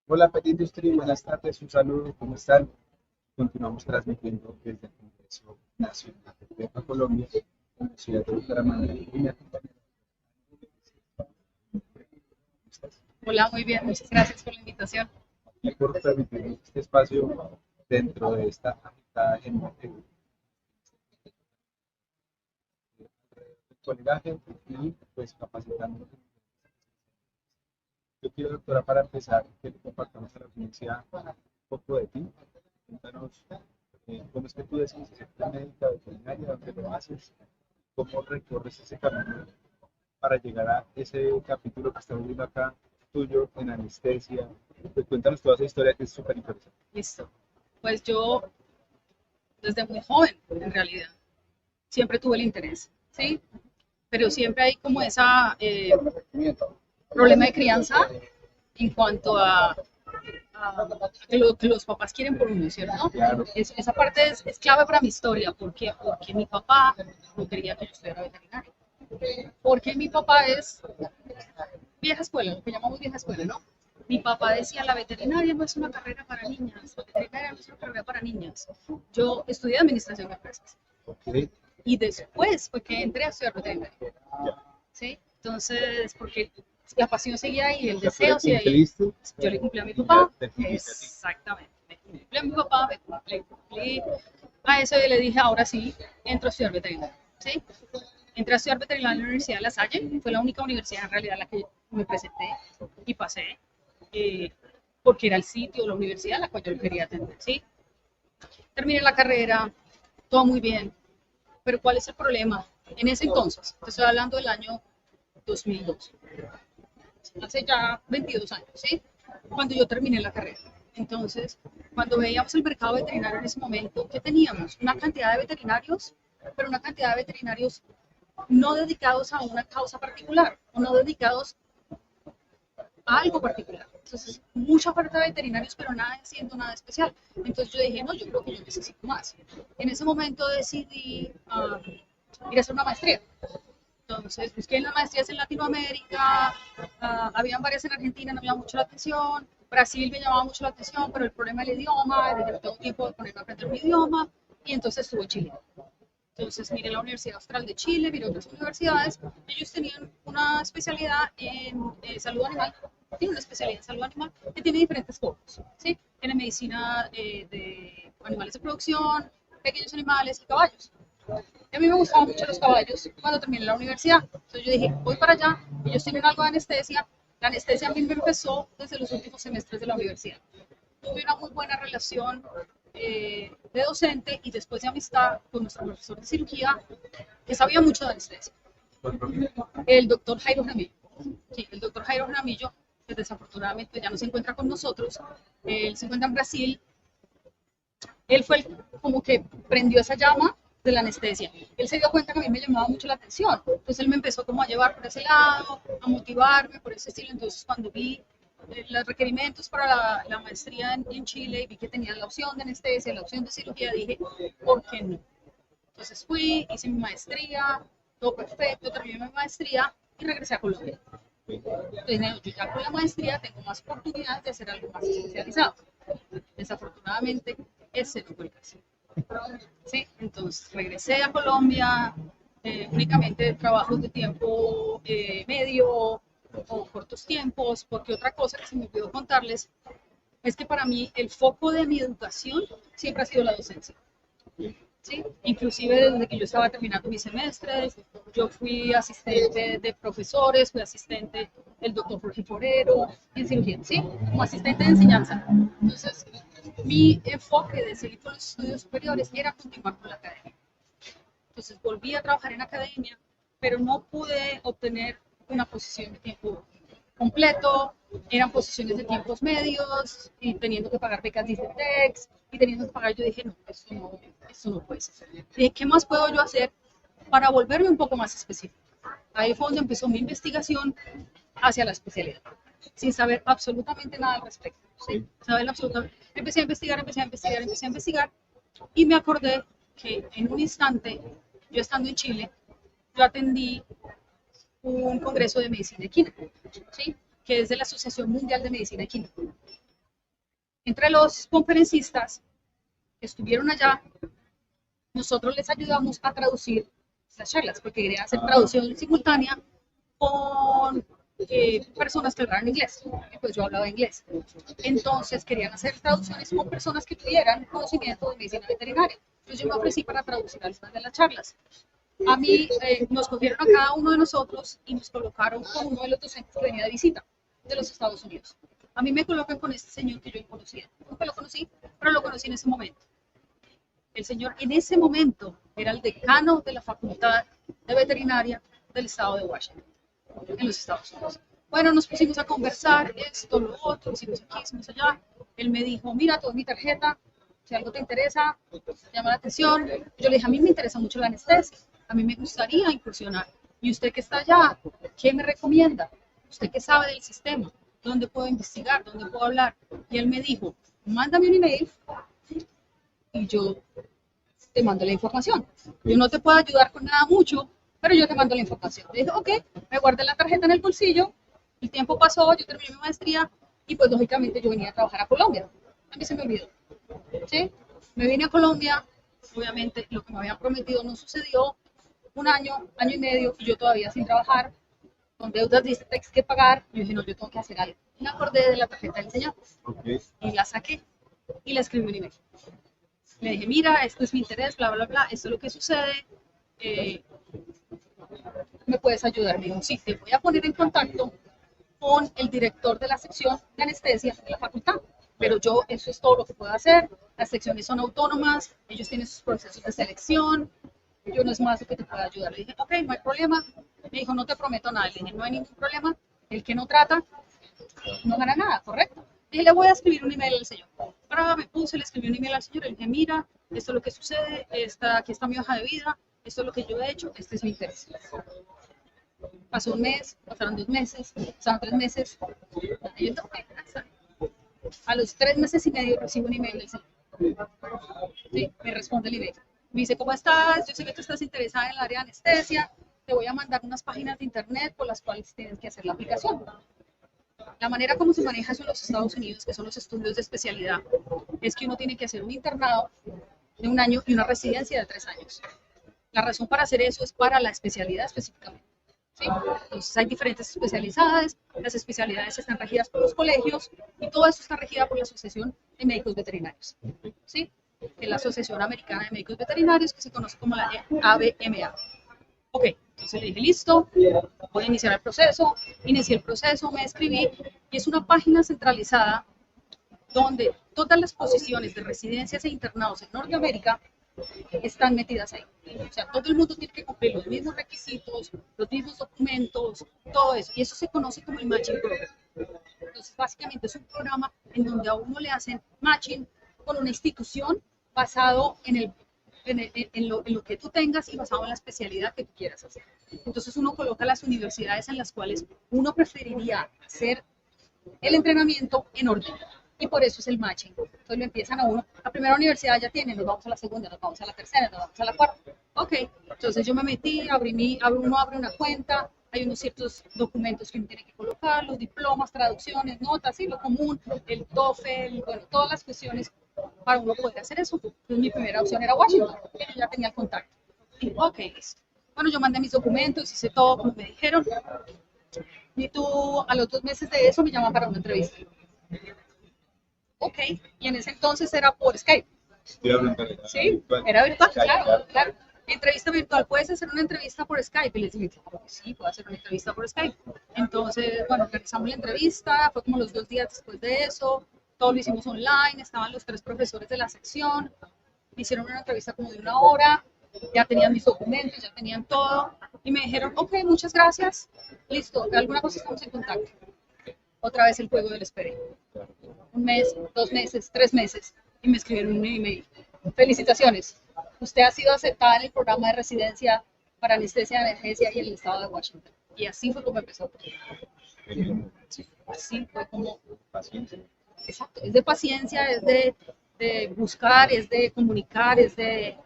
Hola, Pet Industry, buenas tardes, un saludo, ¿cómo están? Continuamos transmitiendo desde el Congreso Nacional de Colombia, en la ciudad de Bucaramanga, y mi acompañante, ¿cómo estás? Hola, muy bien, muchas gracias por la invitación. Y por permitirnos este espacio dentro de esta agitada agenda de colegaje y pues capacitándonos. Yo quiero, doctora, para empezar, que le compartamos a la audiencia un poco de ti. Cuéntanos cómo es que tú decides ser médica veterinaria, dónde lo haces, cómo recorres ese camino para llegar a ese capítulo que estamos viendo acá, tuyo, en anestesia. Pues cuéntanos toda esa historia que es súper interesante. Listo. Pues yo, desde muy joven, en realidad, siempre tuve el interés, ¿sí? Pero siempre hay como esa problema de crianza en cuanto a que los papás quieren por uno, ¿cierto? Claro, Esa parte es clave para mi historia. ¿Por qué? Porque mi papá no quería que yo estudiara veterinario. Porque mi papá es vieja escuela, lo que llamamos vieja escuela, ¿no? Mi papá decía, la veterinaria no es una carrera para niñas, la veterinaria no es una carrera para niñas. Yo estudié administración de empresas ok, y después fue que entré a estudiar veterinaria, ya. ¿sí? Entonces, porque la pasión seguía ahí, el O sea, tú le deseo seguía ahí. cumpliste Yo le cumplí a mi y ya papá, te cumpliste a ti. exactamente. Me cumplí a mi papá, cumplí a eso y le dije, ahora sí, entro a estudiar veterinaria, ¿sí? Entré a estudiar veterinaria en la Universidad de La Salle, fue la única universidad en realidad a la que me presenté y pasé, eh, porque era el sitio, la universidad a la cual yo quería atender, ¿sí? Terminé la carrera, todo muy bien, pero ¿cuál es el problema? En ese entonces, te estoy hablando del año 2002, hace ya 22 años, ¿sí? Cuando yo terminé la carrera. Entonces, cuando veíamos el mercado veterinario en ese momento, ¿qué teníamos? Una cantidad de veterinarios, pero una cantidad de veterinarios no dedicados a una causa particular o no dedicados a algo particular. Entonces, mucha oferta de veterinarios, pero nada haciendo nada especial. Entonces yo dije, no, yo creo que yo necesito más. En ese momento decidí ir a hacer una maestría. Entonces busqué en las maestrías en Latinoamérica, habían varias en Argentina, no me llamaba mucho la atención. Brasil me llamaba mucho la atención, pero el problema del idioma, desde que tengo tiempo de ponerme a aprender un idioma, y entonces estuve en Chile. Entonces miré la Universidad Austral de Chile, miré otras universidades, ellos tenían una especialidad en salud animal, tiene una especialidad en salud animal que tiene diferentes focos, ¿sí? Tiene medicina de animales de producción, pequeños animales y caballos. Y a mí me gustaban mucho los caballos cuando terminé la universidad, entonces yo dije, voy para allá, ellos tienen algo de anestesia, la anestesia a mí me empezó desde los últimos semestres de la universidad. Tuve una muy buena relación de docente y después de amistad con nuestro profesor de cirugía, que sabía mucho de anestesia, el doctor Jairo Jaramillo. Sí, el doctor Jairo Jaramillo, que desafortunadamente ya no se encuentra con nosotros, él se encuentra en Brasil, él fue el, como que prendió esa llama de la anestesia. Él se dio cuenta que a mí me llamaba mucho la atención, entonces él me empezó como a llevar por ese lado, a motivarme por ese estilo, entonces cuando vi los requerimientos para la maestría en Chile y vi que tenían la opción de anestesia, la opción de cirugía, dije, ¿por qué no? Entonces fui, hice mi maestría, todo perfecto, terminé mi maestría y regresé a Colombia. Entonces, yo ya con la maestría tengo más oportunidades de hacer algo más especializado. Desafortunadamente, ese no fue el caso. Sí, entonces regresé a Colombia, únicamente trabajos de tiempo medio o cortos tiempos, porque otra cosa que se me olvidó contarles es que para mí el foco de mi educación siempre ha sido la docencia. ¿Sí? Inclusive desde que yo estaba terminando mis semestres, yo fui asistente de profesores, fui asistente del doctor Jorge Forero en cirugía, ¿sí? Como asistente de enseñanza. Entonces, mi enfoque de seguir con los estudios superiores era continuar con la academia. Entonces, volví a trabajar en academia, pero no pude obtener una posición de tiempo completo, eran posiciones de tiempos medios y teniendo que pagar becas de ICETEX y teniendo que pagar, yo dije, no, esto no puede ser. Dije, ¿qué más puedo yo hacer para volverme un poco más específico? Ahí fue donde empezó mi investigación hacia la especialidad, sin saber absolutamente nada al respecto. ¿Sí? Saber absolutamente. Empecé a investigar, empecé a investigar, empecé a investigar y me acordé que en un instante, yo estando en Chile, yo atendí un congreso de medicina equina, ¿sí? Que es de la Asociación Mundial de Medicina Equina. Entre los conferencistas que estuvieron allá, nosotros les ayudamos a traducir las charlas, porque querían hacer traducción simultánea con personas que hablaran inglés, y pues yo hablaba inglés. Entonces querían hacer traducciones con personas que tuvieran conocimiento de medicina veterinaria. Entonces yo me ofrecí para traducir algunas de las charlas. A mí nos cogieron a cada uno de nosotros y nos colocaron con uno de los docentes que venía de visita de los Estados Unidos. A mí me colocan con este señor que yo no conocía. Nunca lo conocí, pero lo conocí en ese momento. El señor en ese momento era el decano de la Facultad de Veterinaria del estado de Washington, en los Estados Unidos. Bueno, nos pusimos a conversar, esto, lo otro, hicimos aquí, hicimos allá. Él me dijo, mira, toda mi tarjeta, si algo te interesa, te llama la atención. Yo le dije, a mí me interesa mucho la anestesia, a mí me gustaría incursionar. Y usted que está allá, ¿qué me recomienda? Usted que sabe del sistema, ¿dónde puedo investigar? ¿Dónde puedo hablar? Y él me dijo, mándame un email y yo te mando la información. Yo no te puedo ayudar con nada mucho, pero yo te mando la información. Le dije, ok, me guardé la tarjeta en el bolsillo, el tiempo pasó, yo terminé mi maestría y pues lógicamente yo venía a trabajar a Colombia. A mí se me olvidó. ¿Sí? Me vine a Colombia, obviamente lo que me habían prometido no sucedió, un año, año y medio, y yo todavía sin trabajar, con deudas de Tex que pagar. Yo dije, no, yo tengo que hacer algo. Y me acordé de la tarjeta del señor, y la saqué, y le escribí un email. Le dije, mira, esto es mi interés, bla, bla, bla, esto es lo que sucede, ¿me puedes ayudar? Me dijo, sí, te voy a poner en contacto con el director de la sección de anestesia de la facultad, pero yo, eso es todo lo que puedo hacer, las secciones son autónomas, ellos tienen sus procesos de selección, yo no es más lo que te puedo ayudar. Le dije, ok, no hay problema. Me dijo, no te prometo nada. Le dije, no hay ningún problema, el que no trata, no gana nada, ¿correcto? Y le voy a escribir un email al señor. Ahora me puse, le escribí un email al señor, le dije, mira, esto es lo que sucede, aquí está mi hoja de vida, esto es lo que yo he hecho, este es mi interés. Pasó un mes, pasaron 2 meses, pasaron 3 meses, y yo, okay, a los 3 meses y medio recibo un email del señor. Sí, me responde el email. Me dice, ¿cómo estás? Yo sé que tú estás interesada en el área de anestesia, te voy a mandar unas páginas de internet por las cuales tienes que hacer la aplicación. La manera como se maneja eso en los Estados Unidos, que son los estudios de especialidad, es que uno tiene que hacer un internado de 1 año y una residencia de 3 años. La razón para hacer eso es para la especialidad específicamente. ¿Sí? Entonces hay diferentes especialidades, las especialidades están regidas por los colegios y todo eso está regido por la Asociación de Médicos Veterinarios. ¿Sí? Es la Asociación Americana de Médicos Veterinarios, que se conoce como la ABMA. Ok, entonces le dije, listo, voy a iniciar el proceso. Inicié el proceso, me escribí, y es una página centralizada donde todas las posiciones de residencias e internados en Norteamérica están metidas ahí. O sea, todo el mundo tiene que cumplir los mismos requisitos, los mismos documentos, todo eso. Y eso se conoce como el Matching Program. Entonces, básicamente es un programa en donde a uno le hacen matching con una institución basado en lo que tú tengas y basado en la especialidad que tú quieras hacer. Entonces uno coloca las universidades en las cuales uno preferiría hacer el entrenamiento en orden. Y por eso es el matching. Entonces lo empiezan a uno. La primera universidad ya tiene, nos vamos a la segunda, nos vamos a la tercera, nos vamos a la cuarta. Ok, entonces yo me metí, uno abre una cuenta, hay unos ciertos documentos que uno tiene que colocar, los diplomas, traducciones, notas, sí, lo común, el TOEFL, bueno, todas las cuestiones para uno poder hacer eso. Entonces mi primera opción era Washington, porque yo ya tenía el contacto. Y ok, listo. Bueno, yo mandé mis documentos, hice todo como me dijeron. Y tú, a los 2 meses de eso, me llaman para una entrevista. Ok, y en ese entonces era por Skype. Sí, era virtual, claro, claro. Entrevista virtual, ¿puedes hacer una entrevista por Skype? Y les dije, claro que sí, puedo hacer una entrevista por Skype. Entonces, bueno, realizamos la entrevista, fue como los 2 días después de eso, todo lo hicimos online, estaban los 3 profesores de la sección, me hicieron una entrevista como de 1 hora, ya tenían mis documentos, ya tenían todo, y me dijeron, ok, muchas gracias, listo, de alguna cosa estamos en contacto. Otra vez el juego del espere. 1 mes, 2 meses, 3 meses, y me escribieron un email. Felicitaciones, usted ha sido aceptada en el programa de residencia para anestesia de emergencia y en el estado de Washington. Y así fue como empezó. Así fue como... Paciencia. Exacto, es de paciencia, es de buscar, es de comunicar, es de...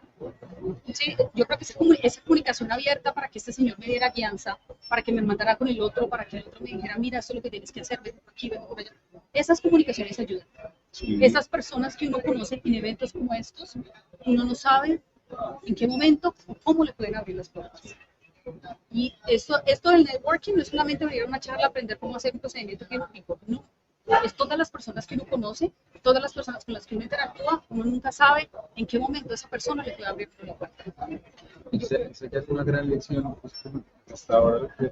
Sí, yo creo que esa comunicación abierta para que este señor me diera guianza, para que me mandara con el otro, para que el otro me dijera, mira, esto es lo que tienes que hacer, ven por aquí, ven por allá. Esas comunicaciones ayudan. Sí. Esas personas que uno conoce en eventos como estos, uno no sabe en qué momento o cómo le pueden abrir las puertas. Y esto del networking no es solamente venir a una charla, aprender cómo hacer un procedimiento quirúrgico, no. Es todas las personas que uno conoce, todas las personas con las que uno interactúa, uno nunca sabe en qué momento esa persona le puede abrir la puerta. Esa ya es una gran lección, pues, como hasta ahora lo que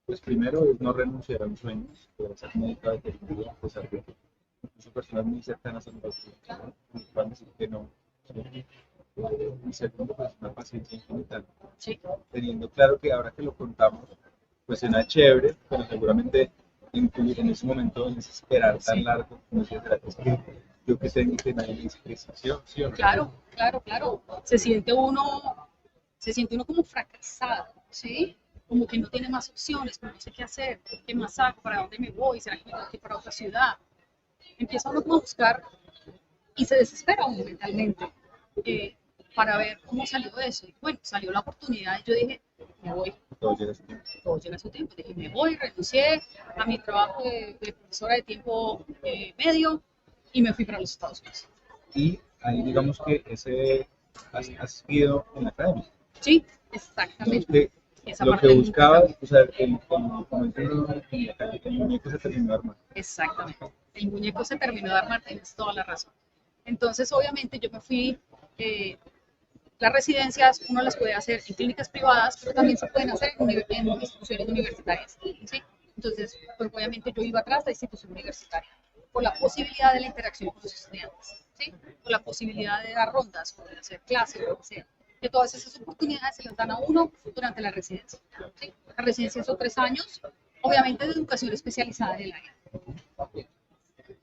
pues primero es no renunciar a los sueños, de ser médica veterinaria, a pesar de que incluso personas muy cercanas a nosotros van a decir que no. Y segundo, pues una paciencia infinita, Sí, teniendo claro que ahora que lo contamos, pues suena chévere, pero seguramente en ese momento, en ese esperar tan sí. largo, como decía, será que es que yo que tengo que nadie me dice que sí, sí o no. Claro, claro, claro. Se siente uno como fracasado, ¿sí? Como que no tiene más opciones, como no sé qué hacer, qué más hago, para dónde me voy, será que me voy para otra ciudad. Empieza uno como a buscar y se desespera uno mentalmente eh, para ver cómo salió de eso. Y bueno, salió la oportunidad y yo dije, me voy. Todo llega a su tiempo. Todo llega a su tiempo. Dije, me voy, renuncié a mi trabajo de profesora de tiempo medio y me fui para los Estados Unidos. Y ahí digamos que ese has seguido en la academia. Sí, Digamos exactamente. que Esa lo que parte nunca buscabas, cambió. o sea, como dicen el muñeco se terminó de armar. Exactamente. El muñeco se terminó de armar, tienes toda la razón. Entonces, obviamente, yo me fui. Las residencias uno las puede hacer en clínicas privadas, pero también se pueden hacer en instituciones universitarias. ¿Sí? Entonces, pues obviamente yo iba atrás de la institución universitaria por la posibilidad de la interacción con los estudiantes, ¿sí? Por la posibilidad de dar rondas, poder hacer clases, lo que sea. Que todas esas oportunidades se las dan a uno durante la residencia. ¿Sí? La residencia son 3 años, obviamente de educación especializada en el área.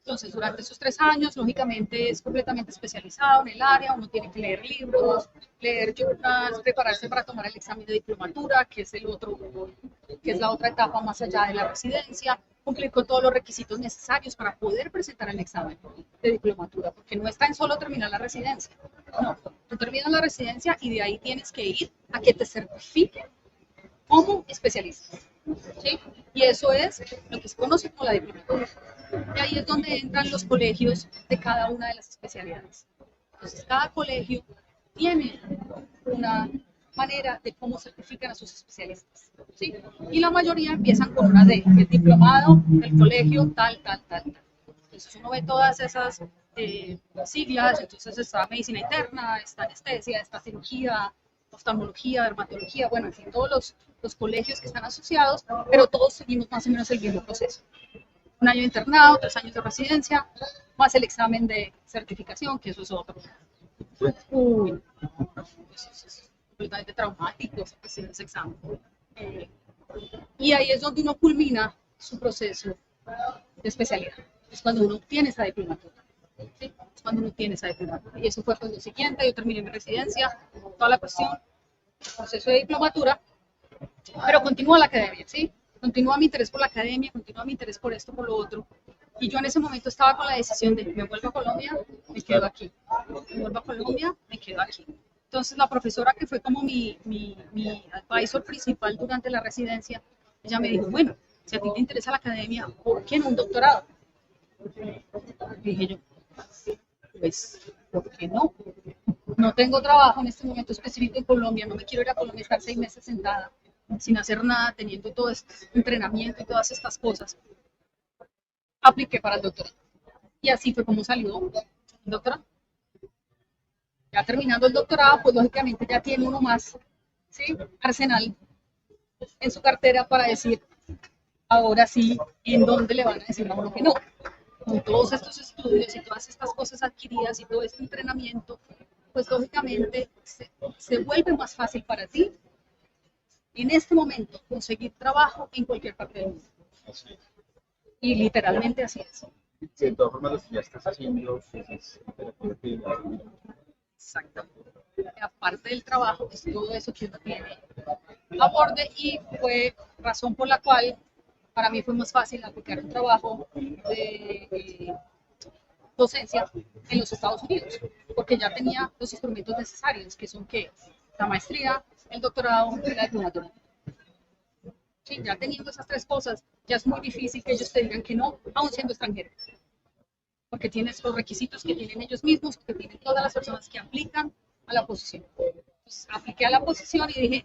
Entonces, durante esos 3 años, lógicamente es completamente especializado en el área, uno tiene que leer libros, leer journals, prepararse para tomar el examen de diplomatura, que es la otra etapa más allá de la residencia, cumplir con todos los requisitos necesarios para poder presentar el examen de diplomatura, porque no está en solo terminar la residencia, no, tú terminas la residencia y de ahí tienes que ir a que te certifiquen como especialista. ¿Sí? Y eso es lo que se conoce como la diplomatura. Y ahí es donde entran los colegios de cada una de las especialidades. Entonces, cada colegio tiene una manera de cómo certifican a sus especialistas. ¿Sí? Y la mayoría empiezan con una D, el diplomado del colegio tal, tal, tal, tal. Entonces uno ve todas esas siglas, entonces está medicina interna, está anestesia, está cirugía, oftalmología, dermatología, bueno, en fin, todos los colegios que están asociados, pero todos seguimos más o menos el mismo proceso. 1 año de internado, 3 años de residencia, más el examen de certificación, que eso es otro. Uy, eso es completamente traumático ese examen. Y ahí es donde uno culmina su proceso de especialidad. Es cuando uno obtiene esa diplomatura. ¿Sí? Es cuando uno tiene esa diplomatura. Y eso fue pues lo siguiente, yo terminé mi residencia, toda la cuestión, proceso de diplomatura, pero continúa la academia, ¿sí? Continúa mi interés por la academia, continúa mi interés por esto, por lo otro. Y yo en ese momento estaba con la decisión de, me vuelvo a Colombia, me quedo aquí. Me vuelvo a Colombia, me quedo aquí. Entonces la profesora que fue como mi advisor principal durante la residencia, ella me dijo, bueno, si a ti te interesa la academia, ¿por qué no un doctorado? Y dije yo, pues, ¿por qué no? No tengo trabajo en este momento específico en Colombia, no me quiero ir a Colombia, estar 6 meses sentada, sin hacer nada, teniendo todo este entrenamiento y todas estas cosas. Apliqué para el doctorado. Y así fue como salió el doctorado. Ya terminando el doctorado, pues lógicamente ya tiene uno más, ¿sí? Arsenal en su cartera para decir, ahora sí, en dónde le van a decir a uno que no. Con todos estos estudios y todas estas cosas adquiridas y todo este entrenamiento, pues lógicamente se vuelve más fácil para ti en este momento conseguir trabajo en cualquier parte del mundo. Y literalmente así es. De todas formas, lo que ya estás haciendo pues, es Exactamente. Aparte del trabajo, es todo eso que uno tiene a borde y fue razón por la cual para mí fue más fácil aplicar un trabajo de docencia en los Estados Unidos, porque ya tenía los instrumentos necesarios, que son ¿qué? La maestría, el doctorado y la diplomatura. Sí, ya teniendo esas tres cosas, ya es muy difícil que ellos te digan que no, aún siendo extranjero. porque tienes los requisitos que tienen ellos mismos, que tienen todas las personas que aplican a la posición. Entonces, apliqué a la posición y dije,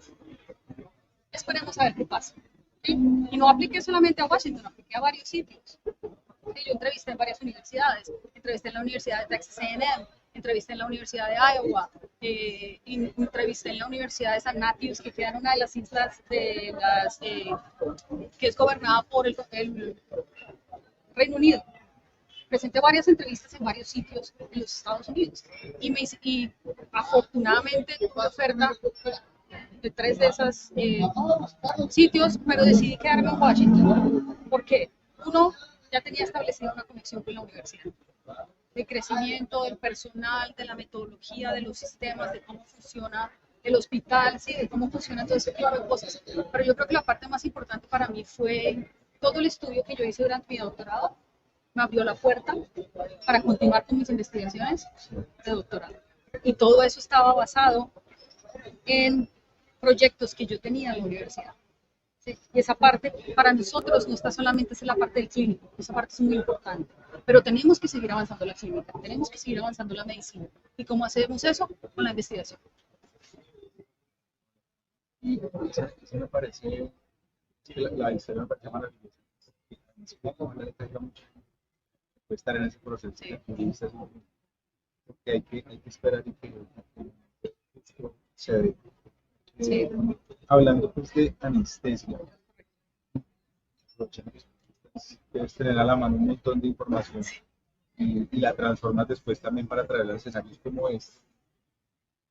esperemos a ver qué pasa. ¿Sí? Y no apliqué solamente a Washington, apliqué a varios sitios. ¿Sí? Yo entrevisté en varias universidades, entrevisté en la Universidad de Texas A&M, entrevisté en la Universidad de Iowa, entrevisté en la Universidad de San Matthews, que queda en una de las islas de las, que es gobernada por el Reino Unido. Presenté varias entrevistas en varios sitios en los Estados Unidos y afortunadamente tuve oferta de 3 de esos sitios, pero decidí quedarme en Washington porque uno, ya tenía establecida una conexión con la universidad, de crecimiento del personal, de la metodología, de los sistemas, de cómo funciona el hospital, ¿sí? De cómo funciona todo ese tipo de cosas. Pero yo creo que la parte más importante para mí fue todo el estudio que yo hice durante mi doctorado, me abrió la puerta para continuar con mis investigaciones de doctorado. Y todo eso estaba basado en proyectos que yo tenía en la universidad. ¿Sí? Y esa parte para nosotros no está solamente en la parte del clínico, esa parte es muy importante, pero tenemos que seguir avanzando la clínica, tenemos que seguir avanzando la medicina. ¿Y cómo hacemos eso? Con la investigación. Y eso me parece, la historia me parece maravillosa. Puede estar en ese proceso, Sí. porque hay que esperar y que esto se dé. Sí. Hablando pues de anestesia, debes tener a la mano un montón de información y la transformas después también para traer a escenarios como este.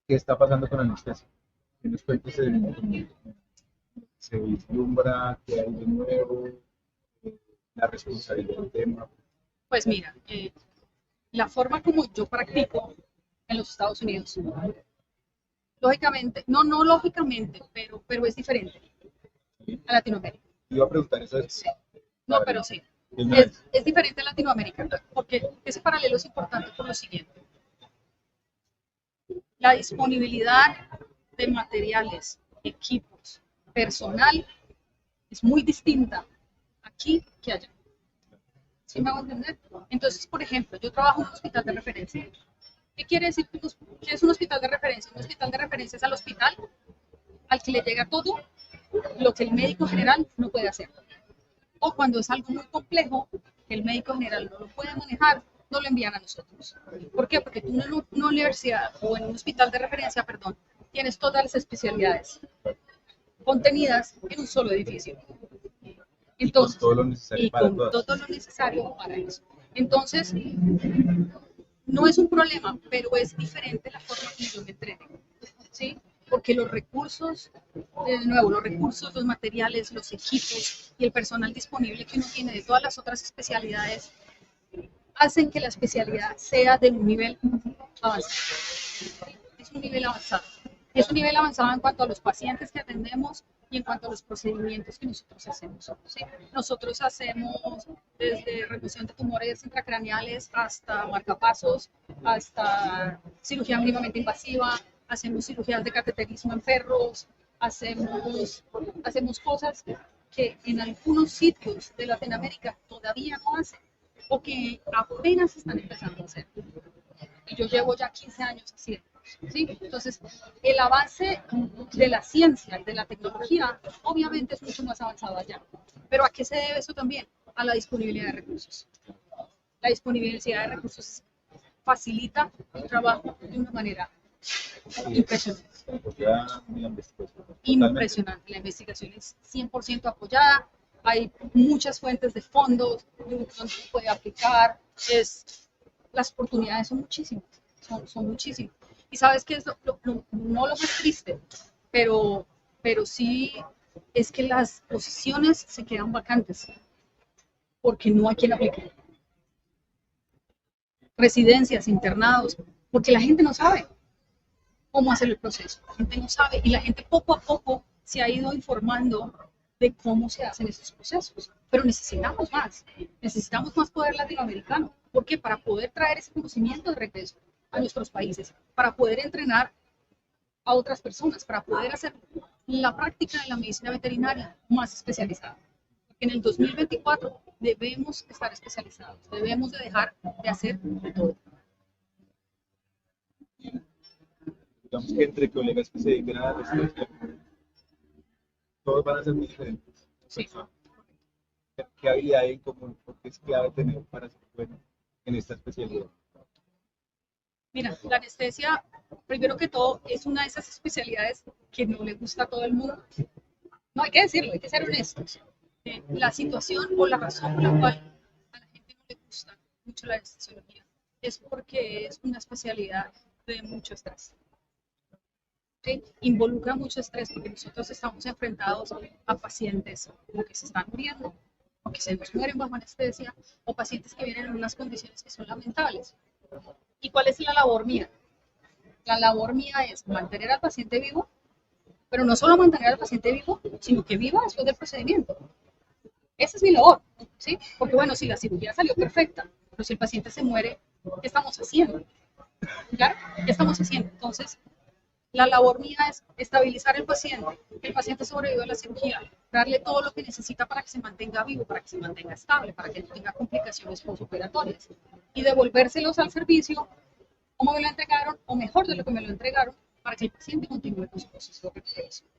¿Qué está pasando con anestesia? ¿Qué nos cuentas se vislumbra? ¿Qué hay de nuevo? La responsabilidad del tema. Pues mira, la forma como yo practico en los Estados Unidos, lógicamente, no lógicamente, pero es diferente a Latinoamérica. Iba a preguntar eso. Sí. No, pero sí. Es diferente a Latinoamérica, porque ese paralelo es importante por lo siguiente. La disponibilidad de materiales, equipos, personal es muy distinta aquí que allá. ¿Sí me hago entender? Entonces, por ejemplo, yo trabajo en un hospital de referencia. ¿Qué quiere decir que es un hospital de referencia? Un hospital de referencia es al hospital al que le llega todo lo que el médico general no puede hacer. O cuando es algo muy complejo, que el médico general no lo puede manejar, no lo envían a nosotros. ¿Por qué? Porque tú en una universidad o en un hospital de referencia, perdón, tienes todas las especialidades contenidas en un solo edificio. Entonces, y con todo lo necesario para eso. Entonces, no es un problema, pero es diferente la forma en que yo me entreno, ¿sí? Porque los recursos, de nuevo, los recursos, los materiales, los equipos y el personal disponible que uno tiene de todas las otras especialidades hacen que la especialidad sea de un nivel avanzado. Es un nivel avanzado. Es un nivel avanzado en cuanto a los pacientes que atendemos y en cuanto a los procedimientos que nosotros hacemos. ¿Sí? Nosotros hacemos desde remoción de tumores intracraneales hasta marcapasos, hasta cirugía mínimamente invasiva, hacemos cirugías de cateterismo en perros, hacemos cosas que en algunos sitios de Latinoamérica todavía no hacen o que apenas están empezando a hacer. Y yo llevo ya 15 años haciendo. ¿Sí? Entonces, el avance de la ciencia y de la tecnología obviamente es mucho más avanzado allá. Pero ¿a qué se debe eso también? A la disponibilidad de recursos. La disponibilidad de recursos facilita el trabajo de una manera impresionante. Impresionante. La investigación es 100% apoyada. Hay muchas fuentes de fondos donde se puede aplicar. Las oportunidades son muchísimas. Son muchísimas. Y sabes que es no lo más triste, pero sí es que las posiciones se quedan vacantes porque no hay quien aplique. Residencias, internados, porque la gente no sabe cómo hacer el proceso. La gente no sabe y la gente poco a poco se ha ido informando de cómo se hacen esos procesos. Pero necesitamos más poder latinoamericano. ¿Por qué? Para poder traer ese conocimiento de regreso a nuestros países, para poder entrenar a otras personas, para poder hacer la práctica de la medicina veterinaria más especializada. En el 2024 debemos estar especializados, debemos de dejar de hacer de todo. Digamos que entre colegas que se dediquen a la residencia, todos van a ser muy diferentes. Sí. ¿Qué habilidad hay en común? Porque es clave tener para ser bueno en esta especialidad. Mira, la anestesia, primero que todo, es una de esas especialidades que no le gusta a todo el mundo. No, hay que decirlo, hay que ser honestos. La situación o la razón por la cual a la gente no le gusta mucho la anestesiología es porque es una especialidad de mucho estrés. ¿Sí? Involucra mucho estrés porque nosotros estamos enfrentados a pacientes o que se están muriendo o que se nos mueren bajo anestesia o pacientes que vienen en unas condiciones que son lamentables. ¿Y cuál es la labor mía? La labor mía es mantener al paciente vivo, pero no solo mantener al paciente vivo, sino que viva después del procedimiento. Esa es mi labor, ¿sí? Porque bueno, si la cirugía salió perfecta, pero si el paciente se muere, ¿qué estamos haciendo? ¿Claro? ¿Qué estamos haciendo? Entonces, la labor mía es estabilizar al paciente, que el paciente sobreviva a la cirugía, darle todo lo que necesita para que se mantenga vivo, para que se mantenga estable, para que no tenga complicaciones postoperatorias y devolvérselos al servicio como me lo entregaron o mejor de lo que me lo entregaron para que el paciente continúe con su proceso de recuperación.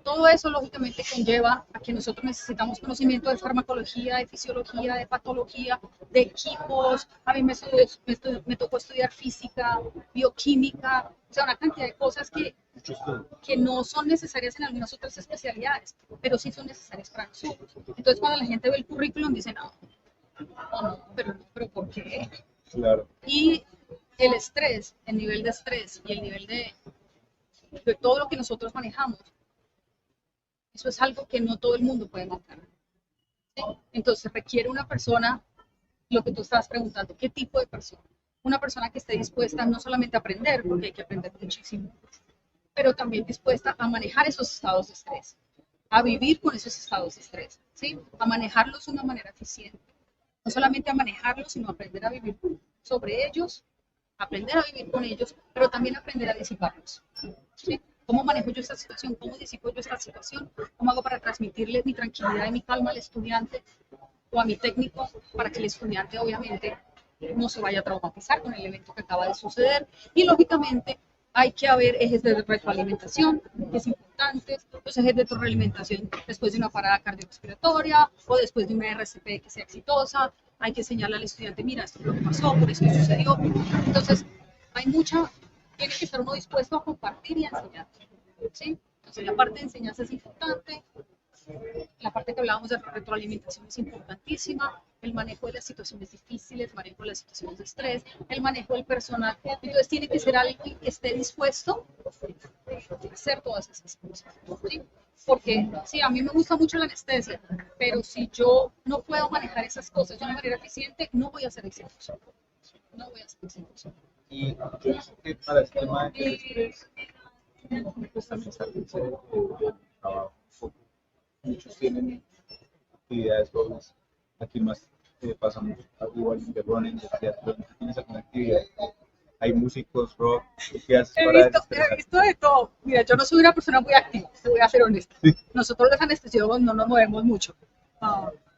Todo eso lógicamente conlleva a que nosotros necesitamos conocimiento de farmacología, de fisiología, de patología, de equipos. A mí me tocó estudiar física, bioquímica, o sea, una cantidad de cosas que no son necesarias en algunas otras especialidades, pero sí son necesarias para nosotros. Entonces, cuando la gente ve el currículum, dice, no, pero ¿por qué? Claro. Y el estrés, el nivel de estrés y el nivel de todo lo que nosotros manejamos, eso es algo que no todo el mundo puede manejar. ¿Sí? Entonces requiere una persona, lo que tú estabas preguntando, ¿qué tipo de persona? Una persona que esté dispuesta no solamente a aprender, porque hay que aprender muchísimo, pero también dispuesta a manejar esos estados de estrés, a vivir con esos estados de estrés, ¿sí? A manejarlos de una manera eficiente. No solamente a manejarlos, sino a aprender a vivir sobre ellos, aprender a vivir con ellos, pero también aprender a disiparlos. ¿Sí? ¿Cómo manejo yo esta situación? ¿Cómo disipo yo esta situación? ¿Cómo hago para transmitirle mi tranquilidad y mi calma al estudiante o a mi técnico para que el estudiante obviamente no se vaya a traumatizar con el evento que acaba de suceder? Y lógicamente hay que haber ejes de retroalimentación, que es importante, los ejes de retroalimentación después de una parada cardiorrespiratoria o después de una RCP que sea exitosa. Hay que enseñarle al estudiante, mira, esto es lo que pasó, por esto sucedió. Entonces, hay mucha, tiene que estar uno dispuesto a compartir y a enseñar, ¿sí? Entonces, la parte de enseñanza es importante, la parte que hablábamos de retroalimentación es importantísima, el manejo de las situaciones difíciles, el manejo de las situaciones de estrés, el manejo del personal. Entonces, tiene que ser alguien que esté dispuesto a hacer todas esas cosas, ¿sí? Porque sí, a mí me gusta mucho la anestesia, pero si yo no puedo manejar esas cosas de una manera eficiente, no voy a ser exitoso. No voy a ser exitoso. Y yo he visto que para el tema del estrés, pues también está el trabajo. Muchos tienen actividades dobles. Aquí más pasamos igual de running, de teatro, tienes alguna actividad. Hay músicos, rock, ¿qué haces para He visto de todo. Mira, yo no soy una persona muy activa, te voy a ser honesta. Sí. Nosotros los anestesiólogos no nos movemos mucho,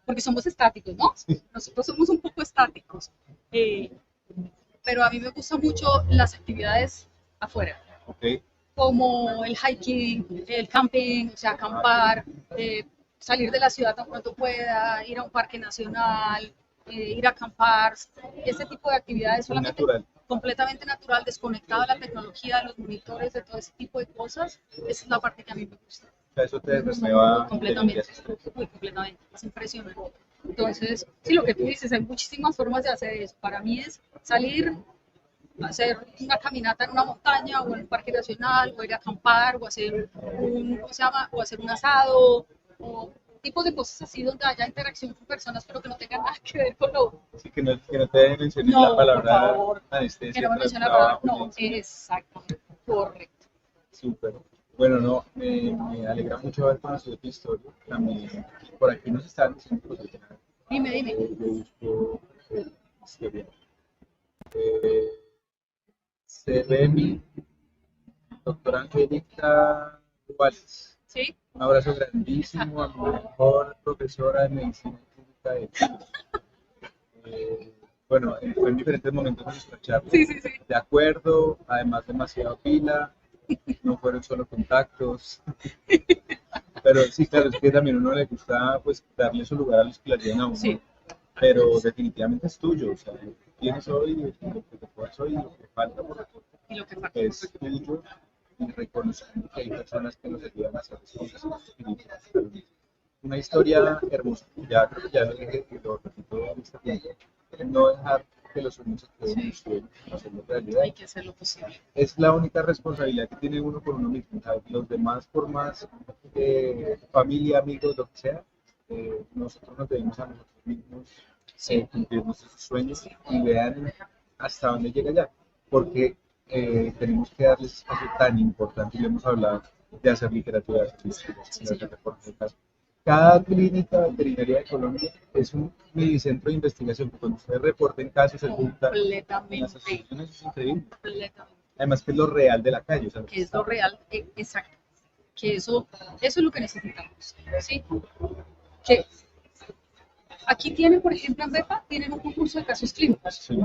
porque somos estáticos, ¿no? Sí. Nosotros somos un poco estáticos. Pero a mí me gustan mucho las actividades afuera. Okay. Como el hiking, el camping, o sea, acampar, salir de la ciudad tan pronto pueda, ir a un parque nacional, ir a acampar, ese tipo de actividades solamente natural. Completamente natural, desconectado de la tecnología, de los monitores, de todo ese tipo de cosas. Esa es la parte que a mí me gusta. Eso te renueva completamente, muy completamente, es impresionante. Entonces, sí, lo que tú dices, hay muchísimas formas de hacer eso. Para mí es salir, hacer una caminata en una montaña o en un parque nacional, o ir a acampar, o hacer un, ¿cómo se llama? O hacer un asado, o tipos de cosas así donde haya interacción con personas, pero que no tengan nada que ver con lo... Sí, que no te mencionen la palabra anestesia. Que no me mencionen la palabra, no, exactamente, correcto. Súper. Bueno, no, me alegra mucho haber conocido tu historia. También por aquí nos están diciendo cosas. Dime. Yo busco historia. Se ve mi doctora Angélica Duales. ¿sí? Un abrazo grandísimo a mi mejor profesora de medicina clínica de Chile. Bueno, fue en diferentes momentos de nuestra charla. Sí, sí, sí. De acuerdo, además demasiado pila, no fueron solo contactos. Pero sí, claro, es que también a uno le gusta pues darle su lugar a los que la llevan a uno. Sí. Pero definitivamente es tuyo, o sea, lo que tienes hoy, lo que te puedas hoy, lo que falta por hacer, Y lo que falta. es tuyo y reconociendo que hay personas que nos ayudan a hacer cosas. Una historia hermosa, ya creo que ya lo dije y lo repito en este punto, no dejar que los sueños se queden en los sueños, hacerlo realidad. Hay que hacer lo posible. Es la única responsabilidad que tiene uno con uno mismo, ¿sabes? Los demás, por más familia, amigos, lo que sea, nosotros nos debemos a nosotros mismos cumplir nuestros sueños y vean hasta dónde llega ya, porque tenemos que darles espacio tan importante, y lo hemos hablado, de hacer literatura artística, de hacer reportajes. Cada clínica veterinaria de Colombia es un minicentro de investigación, que cuando ustedes reporten casos, se juntan las asociaciones, es increíble. Completamente. Además que es lo real de la calle, ¿sabes? Que es lo real, exacto. Que eso es lo que necesitamos, ¿sí? Que aquí tienen, por ejemplo, en BEPA, tienen un concurso de casos clínicos. Sí.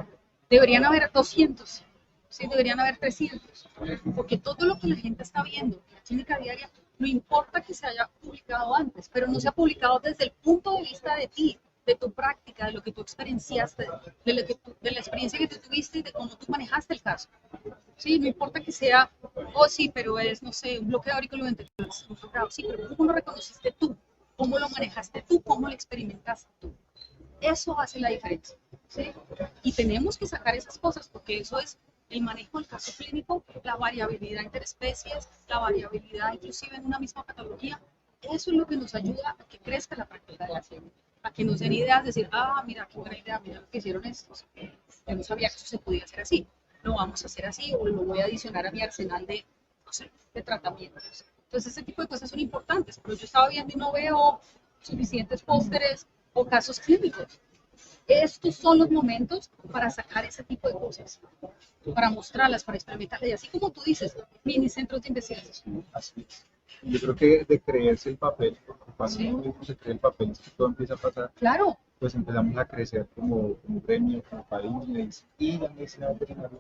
Deberían haber 200, ¿sí? Deberían haber 300, porque todo lo que la gente está viendo en la clínica diaria, no importa que se haya publicado antes, pero no se ha publicado desde el punto de vista de ti, de tu práctica, de lo que tú experienciaste, de la experiencia que tú tuviste y de cómo tú manejaste el caso. Sí, no importa que sea, oh sí, pero es, no sé, un bloqueo auriculoventricular, sí, pero ¿cómo lo reconociste tú? ¿Cómo lo manejaste tú? ¿Cómo lo experimentaste tú? Eso hace la diferencia, ¿sí? Y tenemos que sacar esas cosas porque eso es el manejo del caso clínico, la variabilidad interespecies, la variabilidad inclusive en una misma patología. Eso es lo que nos ayuda a que crezca la práctica de la ciencia, a que nos den ideas, decir, ah, mira, qué buena idea, mira lo que hicieron estos. Yo no sabía que eso se podía hacer así. Lo vamos a hacer así o lo voy a adicionar a mi arsenal de, no sé, de tratamientos. Entonces, ese tipo de cosas son importantes, pero yo estaba viendo y no veo suficientes pósteres o casos clínicos. Estos son los momentos para sacar ese tipo de cosas, para mostrarlas, para experimentarlas. Y así como tú dices, mini centros de investigación. Así es. Yo creo que de creerse el papel, porque cuando Sí. uno mismo se cree el papel, es que todo empieza a pasar, Claro, pues empezamos a crecer como gremio, como país, y la medicina veterinaria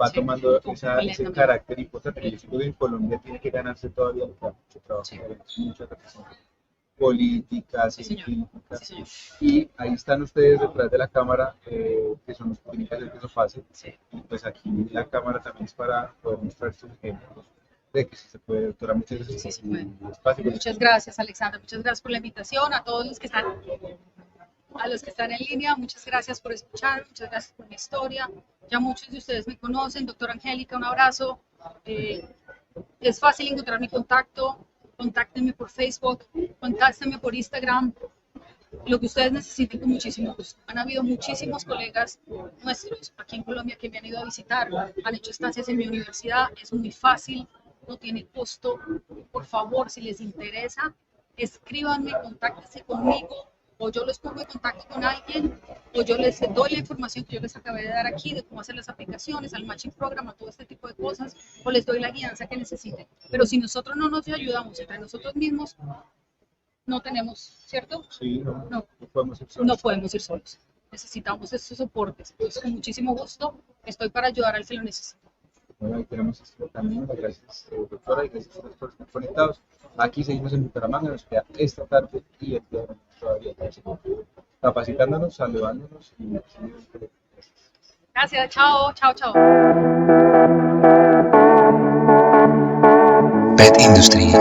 va Sí, tomando ese completamente. carácter importante. Yo siento que en Colombia tiene que ganarse todavía mucho trabajo, Sí. mucha reflexión política, Sí, señor. científica, Sí, señor. y ahí están ustedes detrás de la cámara, que son los que tienen que hacer que eso pase, Sí. y pues aquí la cámara también es para poder mostrar estos ejemplos de que sí se puede. Doctora, muchas gracias Sí, por se puede. su espacio. Muchas gracias, Alexandra. Muchas gracias por la invitación. A todos los que están, en línea, muchas gracias por escuchar. Muchas gracias por mi historia. Ya muchos de ustedes me conocen. Doctora Angélica, un abrazo. Es fácil encontrar mi contacto. Contáctenme por Facebook. Contáctenme por Instagram. Lo que ustedes necesiten con muchísimo gusto. Han habido muchísimos colegas nuestros aquí en Colombia que me han ido a visitar, han hecho estancias en mi universidad, es muy fácil, no tiene costo. Por favor, si les interesa, escríbanme, contáctense conmigo, o yo los pongo en contacto con alguien, o yo les doy la información que yo les acabé de dar aquí de cómo hacer las aplicaciones, al matching program, a todo este tipo de cosas, o les doy la guianza que necesiten. Pero si nosotros no nos ayudamos entre nosotros mismos, no tenemos, ¿cierto? Sí, No. no podemos ir solos. No podemos ir solos. Necesitamos estos soportes. Entonces, con muchísimo gusto, estoy para ayudar al que lo necesite. Bueno, ahí tenemos este camino. Gracias, doctora, y gracias a ustedes por estar conectados. Aquí seguimos en Bucaramanga, nos queda esta tarde y el día de mañana todavía capacitándonos, saludándonos y Gracias, chao, chao, chao. Pet Industry